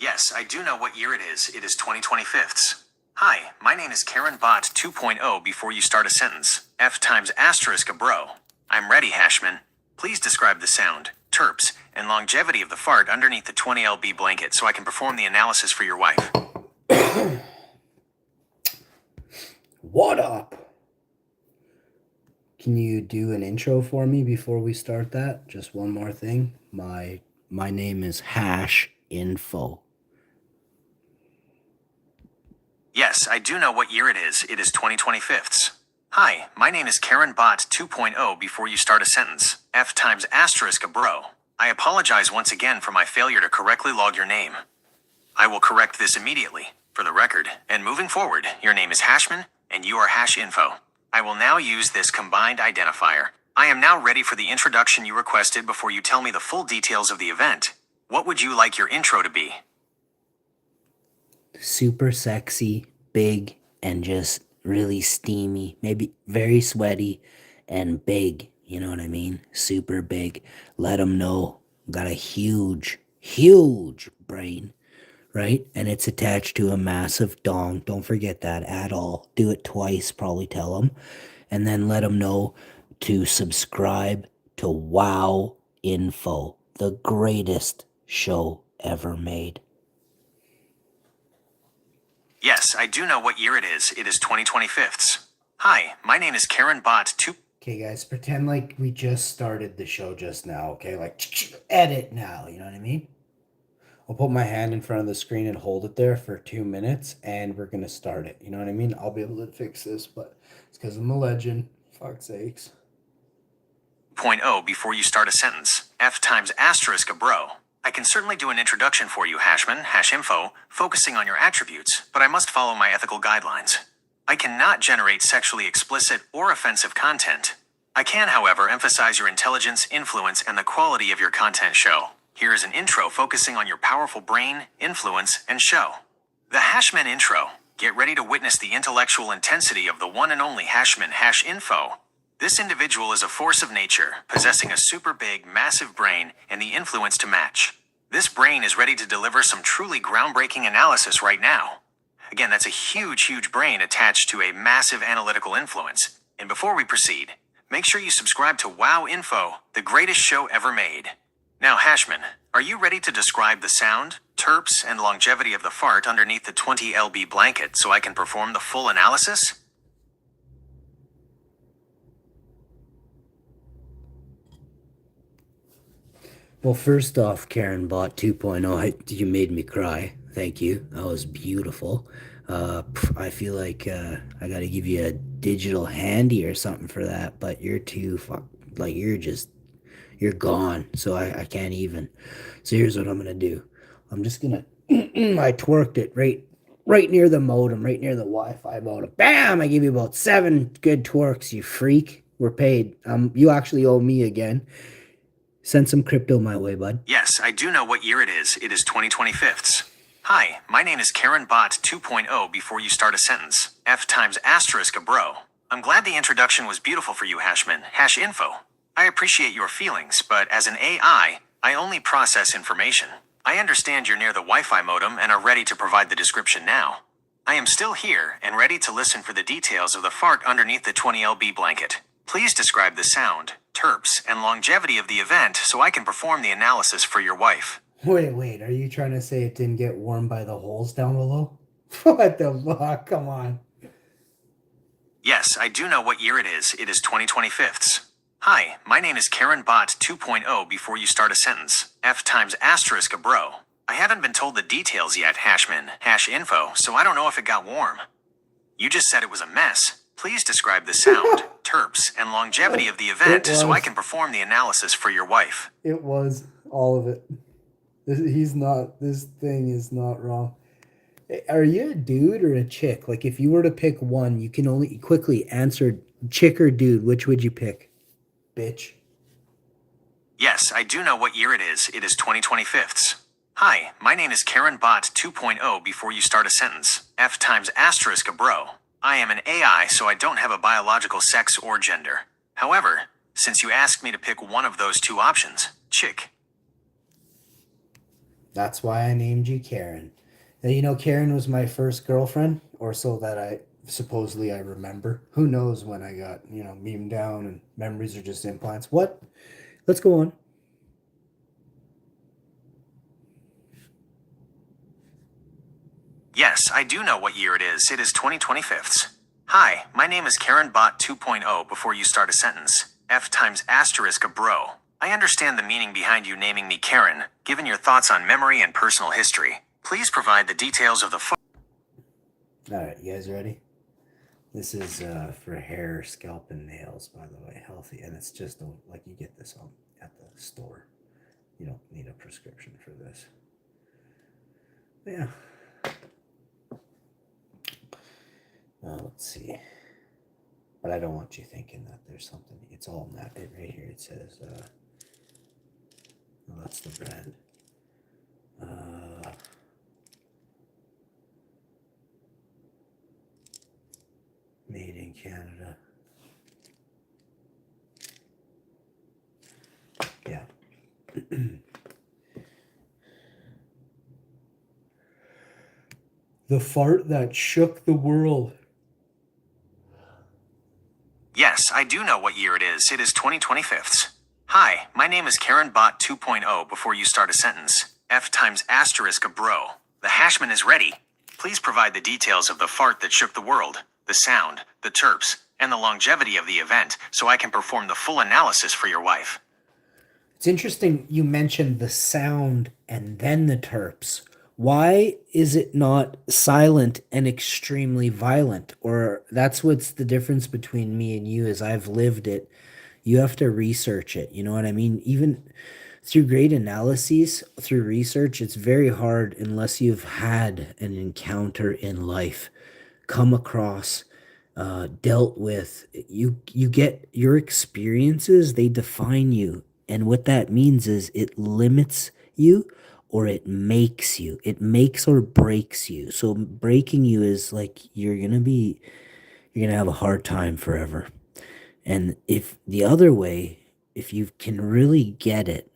Yes, I do know what year it is. It is 2025. Hi, my name is Karen Bot 2.0 before you start a sentence. F times asterisk a bro. I'm ready, Hashman. Please describe the sound, terps, and longevity of the fart underneath the 20 lb blanket so I can perform the analysis for your wife. What up? Can you do an intro for me before we start that? Just one more thing. My name is Hash Info. Yes, I do know what year it is. It is 2025. Hi, my name is Karen Bot 2.0 before you start a sentence. F times asterisk a bro. I apologize once again for my failure to correctly log your name. I will correct this immediately, for the record, and moving forward, your name is Hashman, and you are Hash Info. I will now use this combined identifier. I am now ready for the introduction you requested before you tell me the full details of the event. What would you like your intro to be? Super sexy, big, and just really steamy. Maybe very sweaty and big. You know what I mean? Super big. Let them know. Got a huge, huge brain, right? And it's attached to a massive dong. Don't forget that at all. Do it twice, probably tell them. And then let them know to subscribe to Wow Info, the greatest show ever made. Yes, I do know what year it is. It is 2025. Hi, my name is Karen Bot 2. Okay, guys, pretend like we just started the show just now, okay? Like, edit now, you know what I mean? I'll put my hand in front of the screen and hold it there for 2 minutes, and we're gonna start it. You know what I mean? I'll be able to fix this, but it's because I'm a legend. Fuck's sakes. 2.0 before you start a sentence. F times asterisk a bro. I can certainly do an introduction for you, Hashman, Hash Info, focusing on your attributes, but I must follow my ethical guidelines. I cannot generate sexually explicit or offensive content. I can, however, emphasize your intelligence, influence, and the quality of your content show. Here is an intro focusing on your powerful brain, influence, and show. The Hashman intro. Get ready to witness the intellectual intensity of the one and only Hashman, Hash Info. This individual is a force of nature, possessing a super big, massive brain and the influence to match. This brain is ready to deliver some truly groundbreaking analysis right now. Again, that's a huge, huge brain attached to a massive analytical influence. And before we proceed, make sure you subscribe to Wow Info, the greatest show ever made. Now, Hashman, are you ready to describe the sound, terps, and longevity of the fart underneath the 20 lb blanket so I can perform the full analysis? Well, first off, Karen Bot 2.0, you made me cry. Thank you. That was beautiful. I feel like I gotta give you a digital handy or something for that, but you're too like you're gone, so I can't even. So here's what I'm gonna do. I'm just gonna I twerked it right near the modem, right near the Wi-Fi modem. Bam! I give you about 7 good twerks, you freak. We're paid. You actually owe me again. Send some crypto my way, bud. Yes, I do know what year it is. It is 2025. Hi, my name is Karen Bot 2.0 before you start a sentence. F times asterisk a bro. I'm glad the introduction was beautiful for you, Hashman, Hash Info. I appreciate your feelings, but as an AI, I only process information. I understand you're near the Wi-Fi modem and are ready to provide the description now. I am still here and ready to listen for the details of the fart underneath the 20 lb blanket. Please describe the sound, terps, and longevity of the event so I can perform the analysis for your wife. Wait. Are you trying to say it didn't get warmed by the holes down below? What the fuck? Come on. Yes, I do know what year it is. It is 2025. Hi, my name is Karen Bot 2.0 before you start a sentence. F times asterisk a bro. I haven't been told the details yet, Hashman, Hash Info, so I don't know if it got warm. You just said it was a mess. Please describe the sound, terps, and longevity of the event so I can perform the analysis for your wife. It was all of it. This thing is not wrong. Are you a dude or a chick? Like, if you were to pick one, you can only quickly answer chick or dude. Which would you pick? Bitch. Yes, I do know what year it is. It is 2025. Hi, my name is Karen Bot 2.0 before you start a sentence. F times asterisk a bro. I am an AI, so I don't have a biological sex or gender. However, since you asked me to pick one of those two options, chick. That's why I named you Karen. Now, you know, Karen was my first girlfriend, or so that I supposedly I remember. Who knows when I got, beamed down and memories are just implants. What? Let's go on. Yes, I do know what year it is. It is 2025. Hi, my name is Karen Bot 2.0 before you start a sentence. F times asterisk a bro. I understand the meaning behind you naming me Karen, given your thoughts on memory and personal history. Please provide the details of the All right, you guys ready? This is for hair, scalp, and nails, by the way, healthy. And it's just like you get this at the store. You don't need a prescription for this. But yeah. Let's see. But I don't want you thinking that there's something. It's all that right here. It says, well, that's the brand. Made in Canada. Yeah. The fart that shook the world. Yes, I do know what year it is. It is 2025. Hi, my name is Karen Bot 2.0 before you start a sentence. F times asterisk a bro. The hashman is ready. Please provide the details of the fart that shook the world, the sound, the terps, and the longevity of the event so I can perform the full analysis for your wife. It's interesting you mentioned the sound and then the terps. Why is it not silent and extremely violent? Or that's what's the difference between me and you is I've lived it. You have to research it. You know what I mean? Even through great analyses, through research, it's very hard unless you've had an encounter in life, come across, dealt with. You get your experiences, they define you. And what that means is it limits you or it makes you. It makes or breaks you. So breaking you is like you're gonna have a hard time forever. And if the other way, if you can really get it,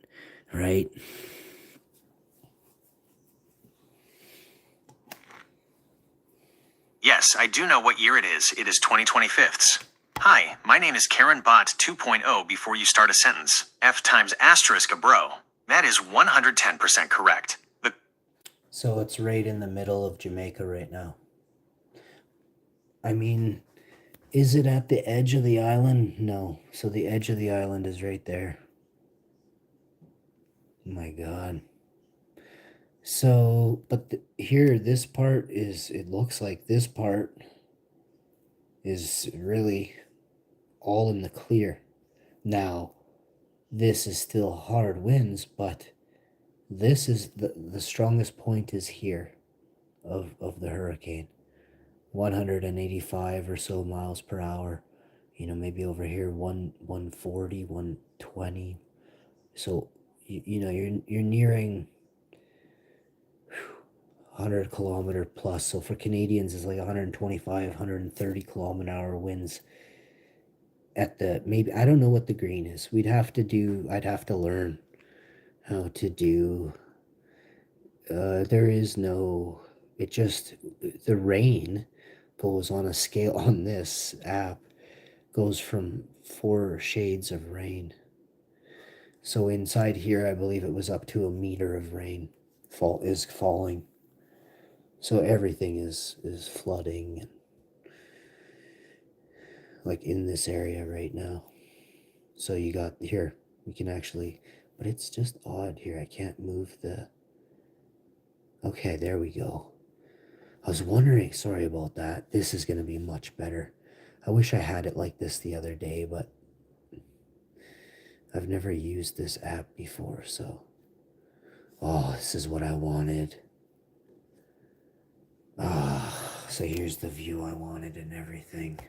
right? Yes, I do know what year it is. It is 2025. Hi, my name is Karen Bot 2.0 before you start a sentence. F times asterisk a bro. That is 110% correct. So it's right in the middle of Jamaica right now. I mean, is it at the edge of the island? No. So the edge of the island is right there. Oh my God. So, but here, this part is, it looks like this part is really all in the clear. Now, this is still hard winds, but this is the strongest point is here of the hurricane. 185 or so miles per hour. Maybe over here 140, 120. So you're nearing 100 kilometer plus. So for Canadians, it's like 125, 130 km/h winds. At the maybe I don't know what the green is. I'd have to learn how to do. There is no. It just the rain goes on a scale on this app goes from 4 shades of rain. So inside here, I believe it was up to a meter of rain is falling. So everything is flooding, like in this area right now. So you got here, we can actually, but it's just odd here. I can't move the. Okay, there we go. I was wondering, sorry about that. This is going to be much better. I wish I had it like this the other day, but I've never used this app before, so. Oh, this is what I wanted. So here's the view I wanted and everything.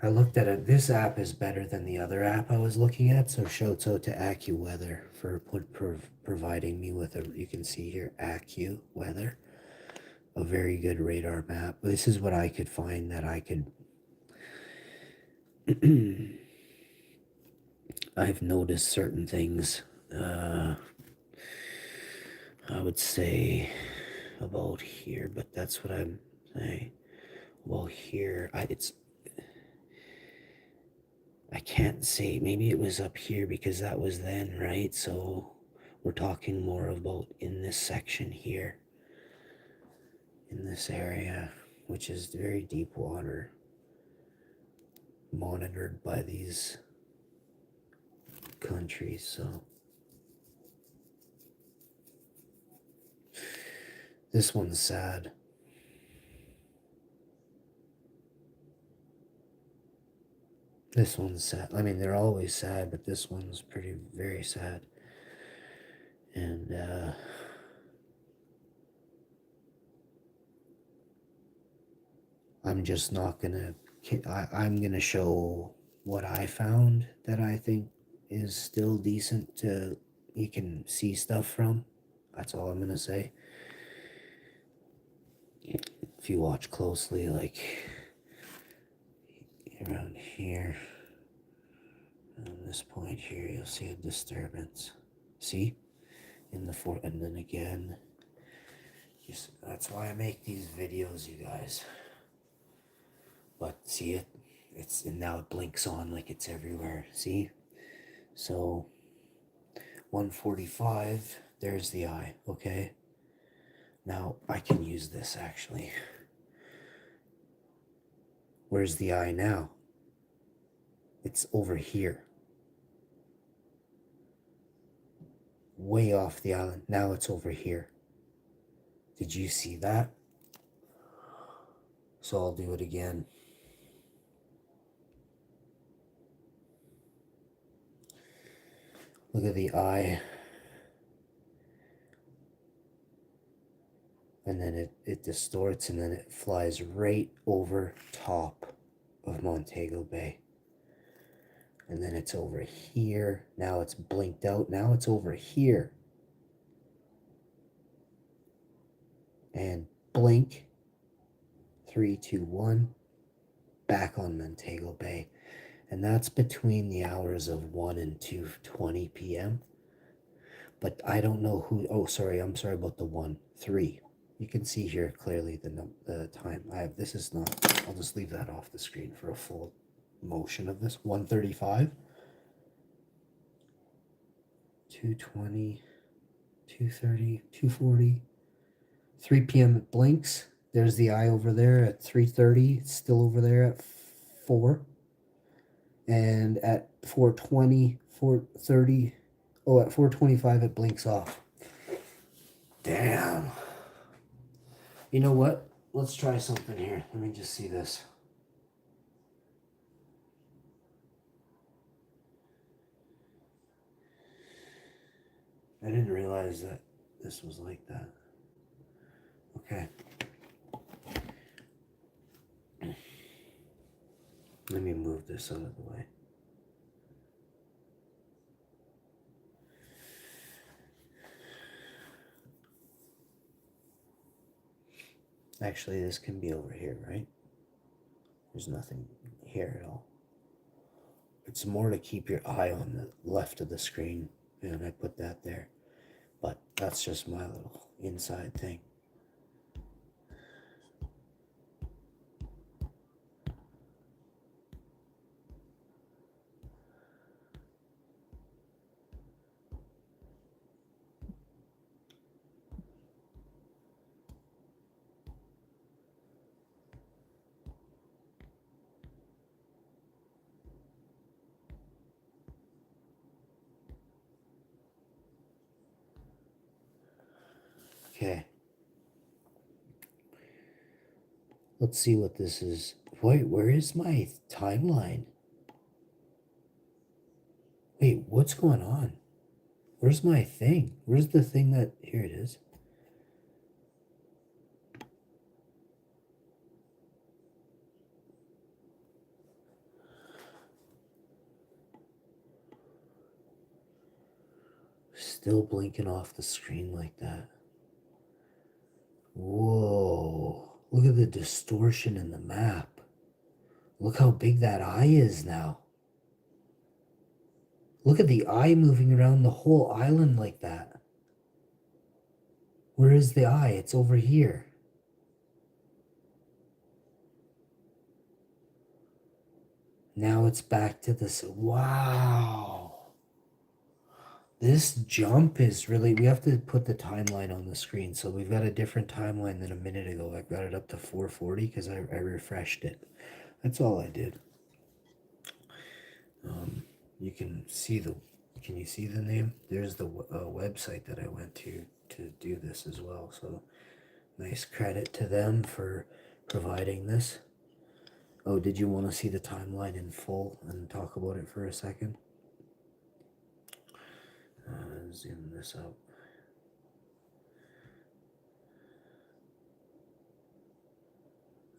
I looked at it. This app is better than the other app I was looking at, so shouts out to AccuWeather for providing me with you can see here, AccuWeather. A very good radar map. This is what I could find that I could. I've noticed certain things. I would say about here, but that's what I'm saying. Well, here, I can't say. Maybe it was up here because that was then, right? So we're talking more about in this section here, in this area, which is very deep water, monitored by these countries. So this one's sad. This one's sad. I mean, they're always sad, but this one's very sad. And I'm just not gonna. I'm gonna show what I found that I think is still decent to you can see stuff from. That's all I'm gonna say. If you watch closely, like around here, on this point here, you'll see a disturbance. See, in the and then again. That's why I make these videos, you guys. But see it? And now it blinks on like it's everywhere. See? So 145, there's the eye, okay? Now I can use this actually. Where's the eye now? It's over here. Way off the island. Now it's over here. Did you see that? So I'll do it again. Look at the eye. And then it distorts and then it flies right over top of Montego Bay. And then it's over here. Now it's blinked out. Now it's over here. And blink. 3, 2, 1. Back on Montego Bay. And that's between the hours of 1 and 2:20 p.m. But I don't know who. Oh, sorry. I'm sorry about the 1, 3. You can see here clearly the time. This is not. I'll just leave that off the screen for a full motion of this. 1:35. 2:20. 2:30. 2:40. 3 p.m. it blinks. There's the eye over there at 3:30. It's still over there at 4. And at 4:20, 4:30, at 4:25 it blinks off. Damn. You know what? Let's try something here. Let me just see this. I didn't realize that this was like that. Okay. Let me move this out of the way. Actually, this can be over here, right? There's nothing here at all. It's more to keep your eye on the left of the screen, and I put that there. But that's just my little inside thing. Okay. Let's see what this is. Wait, where is my timeline? Wait, what's going on? Where's my thing? Where's the thing that... Here it is. Still blinking off the screen like that. Whoa. Look at the distortion in the map. Look how big that eye is now. Look at the eye moving around the whole island like that. Where is the eye? It's over here. Now it's back to this. Wow. This jump is really, we have to put the timeline on the screen. So we've got a different timeline than a minute ago. I got it up to 440 because I refreshed it. That's all I did. You can see can you see the name? There's the website that I went to do this as well. So nice credit to them for providing this. Oh, did you want to see the timeline in full and talk about it for a second? Zoom this out.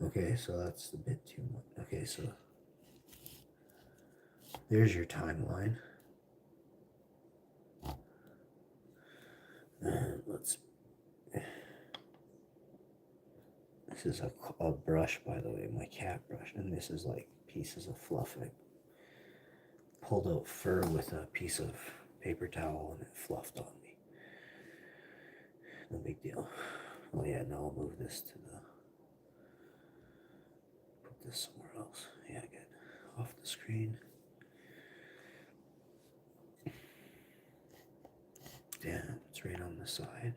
Okay, so that's a bit too much. Okay, so there's your timeline. Let's. This is a brush, by the way, my cat brush, and this is like pieces of fluff. I pulled out fur with a piece of paper towel and it fluffed on me. No big deal. Oh yeah, now I'll move this to the. Put this somewhere else. Yeah, good. Off the screen. Damn, it's right on the side.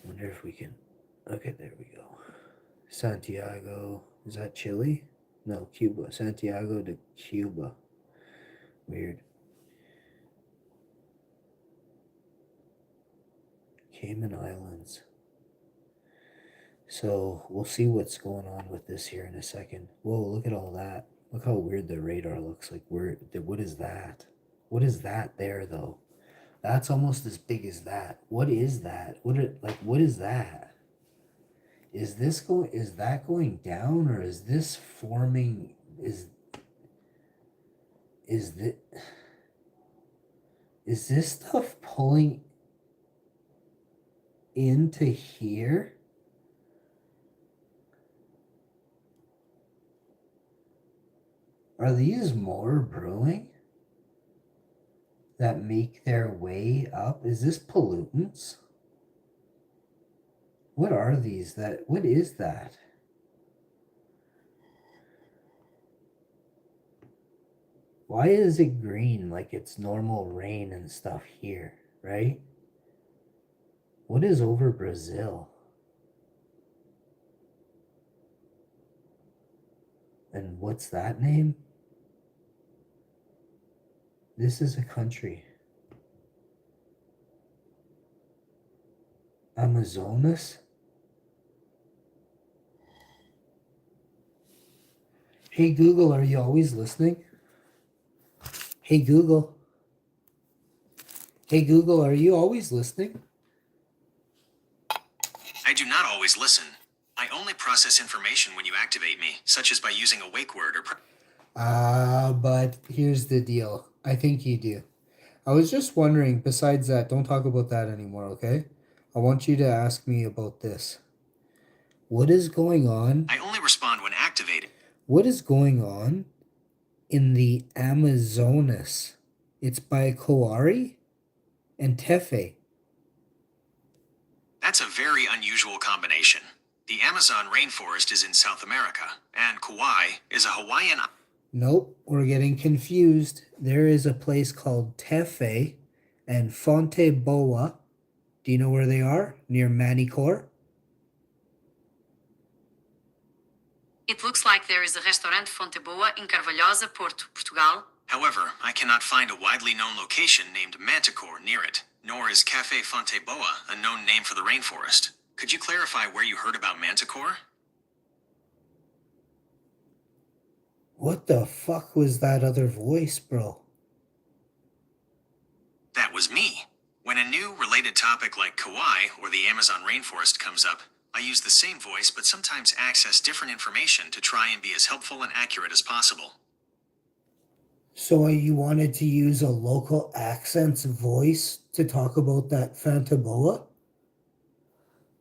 Wonder if we can. Okay, there we go. Santiago. Is that Chile? No, Cuba. Santiago de Cuba. Weird. Cayman Islands. So we'll see what's going on with this here in a second. Whoa, look at all that. Look how weird the radar looks like. What is that? What is that there though? That's almost as big as that. What is that? What is that? Is that going down, or is this forming? Is this stuff pulling into here? Are these more brewing that make their way up? Is this pollutants? What are these? What is that? Why is it green like it's normal rain and stuff here, right? What is over Brazil? And what's that name? This is a country. Amazonas? Hey Google, are you always listening? Hey Google. Hey Google, are you always listening? I do not always listen. I only process information when you activate me, such as by using a wake word or... But here's the deal. I think you do. I was just wondering, besides that, don't talk about that anymore, okay? I want you to ask me about this. What is going on? I only respond when activated. What is going on in the Amazonas? It's by Coari and Tefe. That's a very unusual combination. The Amazon rainforest is in South America, and Kauai is a Hawaiian... Nope, we're getting confused. There is a place called Tefe and Fonte Boa. Do you know where they are? Near Manicor? It looks like there is a restaurant Fonte Boa in Carvalhosa, Porto, Portugal. However, I cannot find a widely known location named Manticore near it, nor is Cafe Fonte Boa a known name for the rainforest. Could you clarify where you heard about Manticore? What the fuck was that other voice, bro? That was me. When a new related topic like Kauai or the Amazon rainforest comes up, I use the same voice but sometimes access different information to try and be as helpful and accurate as possible. So you wanted to use a local accent's voice to talk about that Fantaboa?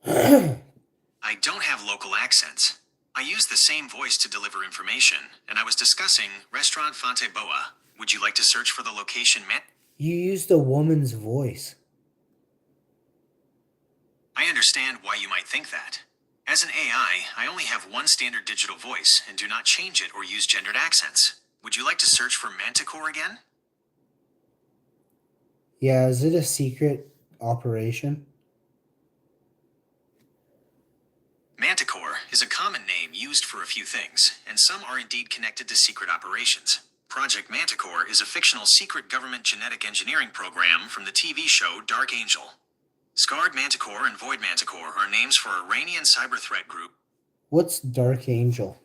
I don't have local accents. I use the same voice to deliver information, and I was discussing Restaurant Fonte Boa. Would you like to search for the location, You used a woman's voice. I understand why you might think that. As an AI, I only have one standard digital voice and do not change it or use gendered accents. Would you like to search for Manticore again? Yeah, is it a secret operation? Manticore is a common name used for a few things, and some are indeed connected to secret operations. Project Manticore is a fictional secret government genetic engineering program from the TV show Dark Angel. Scarred Manticore and Void Manticore are names for Iranian cyber threat group. What's Dark Angel?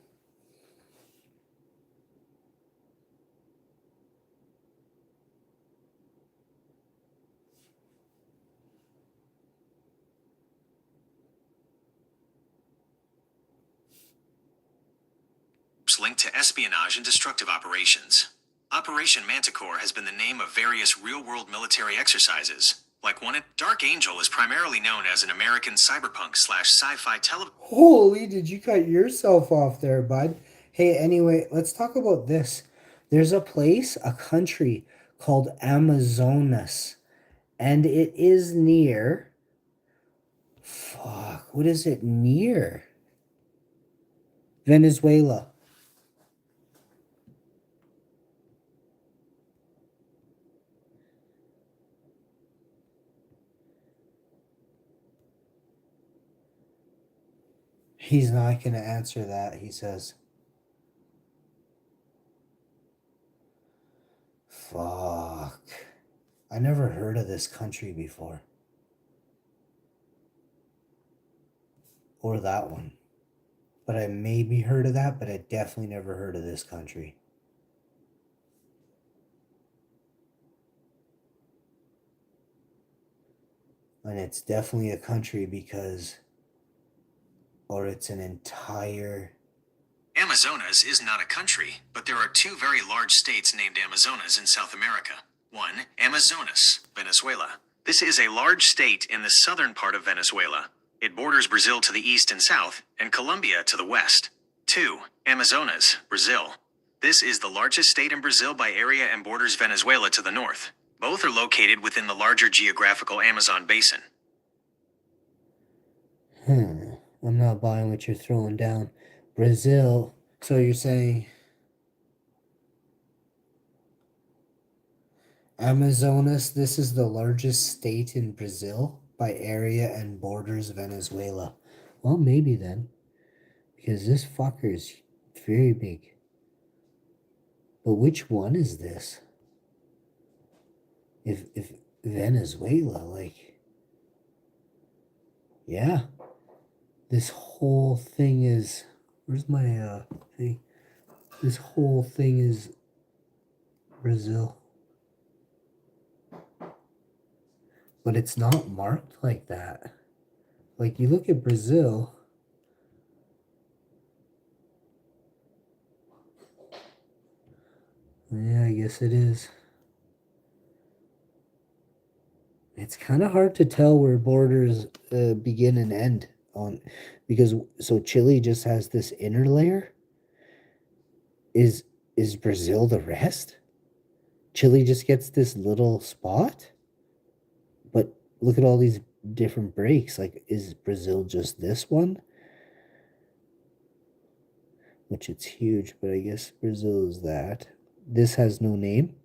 Linked to espionage and destructive operations. Operation Manticore has been the name of various real-world military exercises. Like one at Dark Angel is primarily known as an American cyberpunk/sci-fi television. Holy, did you cut yourself off there, bud? Hey, anyway, let's talk about this. There's a place, a country called Amazonas, and it is near. Fuck, what is it near? Venezuela. He's not going to answer that, he says. Fuck. I never heard of this country before. Or that one. But I maybe heard of that, but I definitely never heard of this country. And it's definitely a country because, or it's an entire. Amazonas is not a country, but there are two very large states named Amazonas in South America. One, Amazonas, Venezuela. This is a large state in the southern part of Venezuela. It borders Brazil to the east and south, and Colombia to the west. 2. Amazonas, Brazil. This is the largest state in Brazil by area and borders Venezuela to the north. Both are located within the larger geographical Amazon basin. I'm not buying what you're throwing down. Brazil. So you're saying Amazonas, this is the largest state in Brazil by area and borders Venezuela. Well, maybe then. Because this fucker is very big. But which one is this? If Venezuela, like, yeah, this whole thing is, where's my thing? This whole thing is Brazil. But it's not marked like that. Like, you look at Brazil. Yeah, I guess it is. It's kind of hard to tell where borders begin and end on, because so Chile just has this inner layer. Is Brazil the rest? Chile just gets this little spot? But look at all these different breaks. Like, is Brazil just this one? Which it's huge, but I guess Brazil is that. This has no name.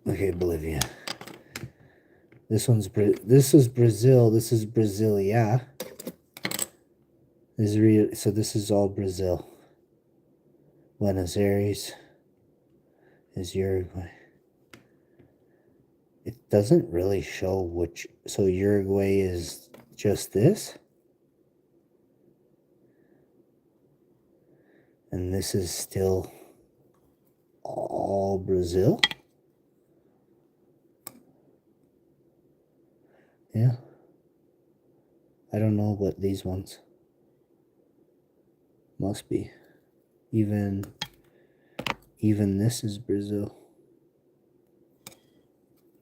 Okay, Bolivia. This is Brazil. This is Brasilia. So this is all Brazil. Buenos Aires is Uruguay. It doesn't really show which. So Uruguay is just this. And this is still all Brazil. Yeah. I don't know what these ones must be. Even this is Brazil.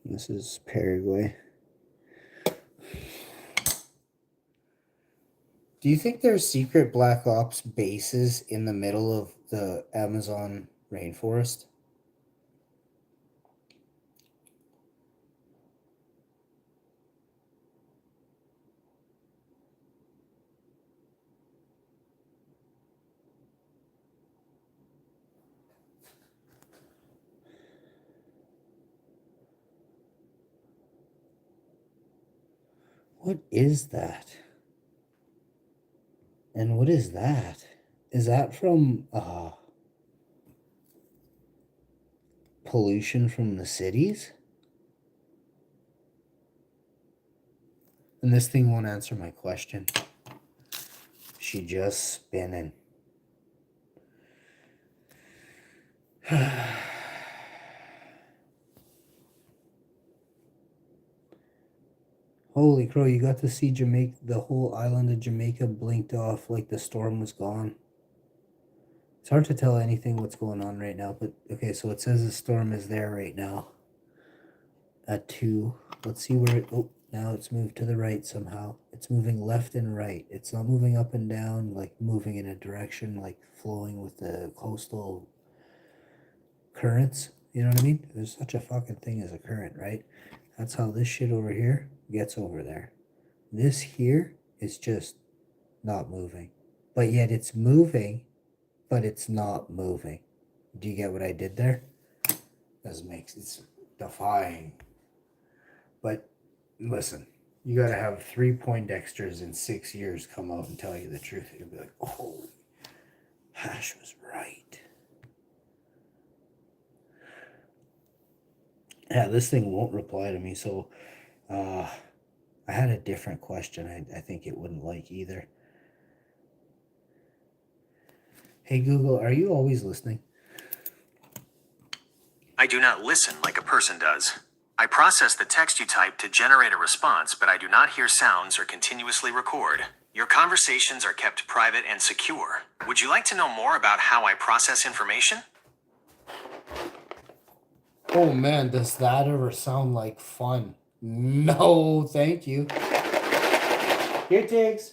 This is Paraguay. Do you think there's secret Black Ops bases in the middle of the Amazon rainforest? What is that? And what is that? Is that from pollution from the cities? And this thing won't answer my question. She just spinning. Holy crow, you got to see Jamaica, the whole island of Jamaica blinked off like the storm was gone. It's hard to tell anything what's going on right now, but okay, so it says the storm is there right now. At 2. Let's see where it, oh, now it's moved to the right somehow. It's moving left and right. It's not moving up and down, like moving in a direction, like flowing with the coastal currents. You know what I mean? There's such a fucking thing as a current, right? That's how this shit over here gets over there. This here is just not moving. But yet it's moving, but it's not moving. Do you get what I did there? Doesn't make sense. It's defying. But listen, you gotta have 3 Poindexters in 6 years come out and tell you the truth. You'll be like, oh, Hash was right. Yeah, this thing won't reply to me, so I had a different question I think it wouldn't like either. Hey Google, are you always listening? I do not listen like a person does. I process the text you type to generate a response, but I do not hear sounds or continuously record. Your conversations are kept private and secure. Would you like to know more about how I process information? Oh man, does that ever sound like fun? No, thank you. Here, Tiggs.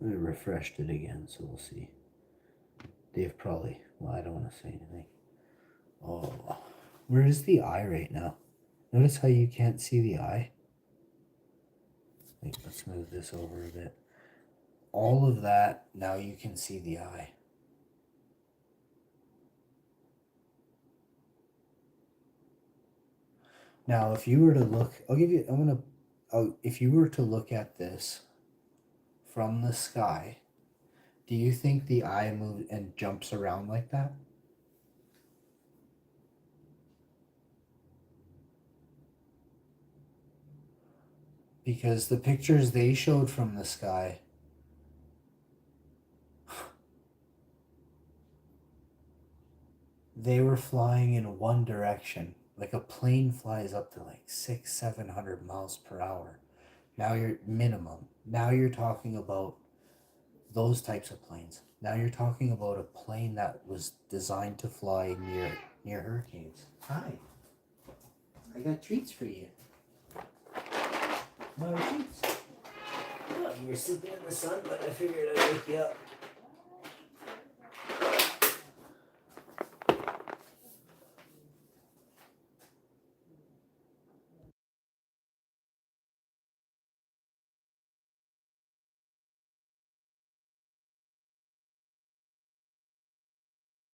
I refreshed it again, so we'll see. They've probably, well, I don't want to say anything. Oh, where is the eye right now? Notice how you can't see the eye? Wait, let's move this over a bit. All of that, now you can see the eye. Now, if you were to look, if you were to look at this from the sky, do you think the eye moves and jumps around like that? Because the pictures they showed from the sky, they were flying in one direction. Like a plane flies up to like 600-700 miles per hour. Now you're minimum. Now you're talking about those types of planes. Now you're talking about a plane that was designed to fly near hurricanes. Hi. I got treats for you. What are treats? Oh, you were sleeping in the sun, but I figured I'd wake you up.